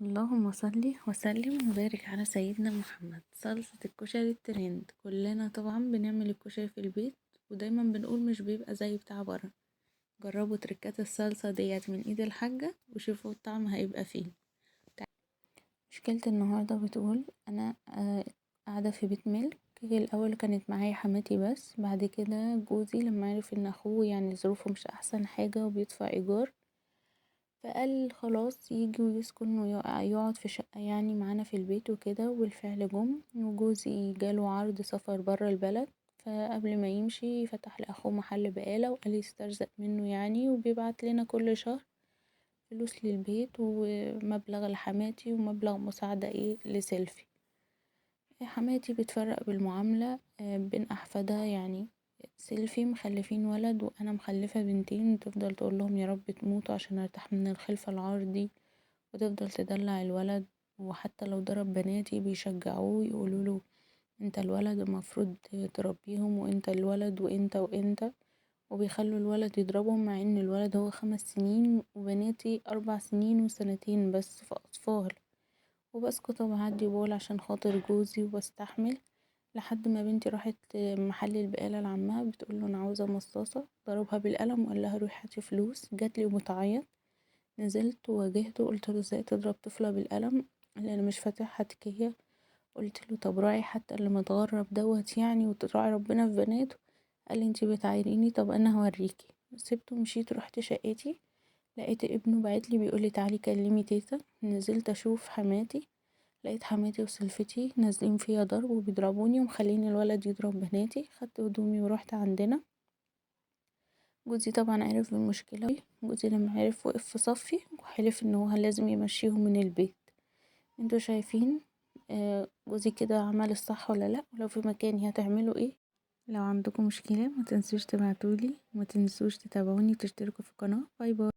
اللهم صل وسلم وبارك على سيدنا محمد. صلصة الكشري الترند، كلنا طبعا بنعمل الكشري في البيت ودايما بنقول مش بيبقى زي بتاع بره. جربوا تركات الصلصة ديت من ايد الحاجة وشوفوا الطعم هيبقى فيه. مشكلة النهاردة بتقول انا قاعدة في بيت ملك. الاول كانت معايا حماتي، بس بعد كده جوزي لما عرف ان اخوه يعني ظروفه مش احسن حاجة وبيدفع ايجار، فقال خلاص ييجي ويسكن ويقعد في شقة يعني معانا في البيت وكده. وبالفعل جم، وجوزي جاله عرض سفر برا البلد، فقبل ما يمشي فتح لأخوه محل بقالة وقال يسترزق منه يعني، وبيبعت لنا كل شهر فلوس للبيت ومبلغ لحماتي ومبلغ مساعدة لسيلفي. حماتي بتفرق بالمعاملة بين أحفادها يعني. سيلفي مخلفين ولد وأنا مخلفة بنتين، تفضل تقولهم يا رب تموتوا عشان ارتاح من الخلفة العار دي، وتفضل تدلع الولد. وحتى لو ضرب بناتي بيشجعوه يقولوله انت الولد المفروض تربيهم، وانت الولد وانت وانت، وبيخلوا الولد يضربهم مع ان الولد هو 5 سنين وبناتي 4 سنين وسنتين بس في أطفال. وبسكت وبعدي وبقول عشان خاطر جوزي وبستحمل، لحد ما بنتي راحت محل البقالة لعمها بتقوله انا عاوزة مصاصة، ضربها بالقلم وقال لها روحي هاتي فلوس. جاتلي وبتعيط، نزلت وواجهته وقلتله ازاي تضرب طفلة بالقلم اللي انا مش فاتحها تكية. قلتله طب راعي حتى اللي متغرب دوت يعني، وتراعي ربنا في بناته. قالي انتي بتعايريني، طب انا هوريكي. سبته ومشيت، رحت شقتي لقيت ابنه بعتلي بيقولي تعالي كلمي تيتا. نزلت اشوف حماتي، لقيت حماتي وسلفتي نازلين فيا ضرب وبيضربوني ومخلين الولد يضرب بناتي. خدت هدومي ورحت عندنا. جوزي طبعا عرف بالمشكلة، جوزي لما عرف وقف في صفي وحلف ان هو لازم يمشيهم من البيت. انتوا شايفين جوزي كده عمل الصح ولا لا؟ ولو في مكاني هتعملوا ايه؟ لو عندكم مشكلة ما تنسوش تبعتولي وما تنسوش تتابعوني وتشتركوا في القناة. باي باي.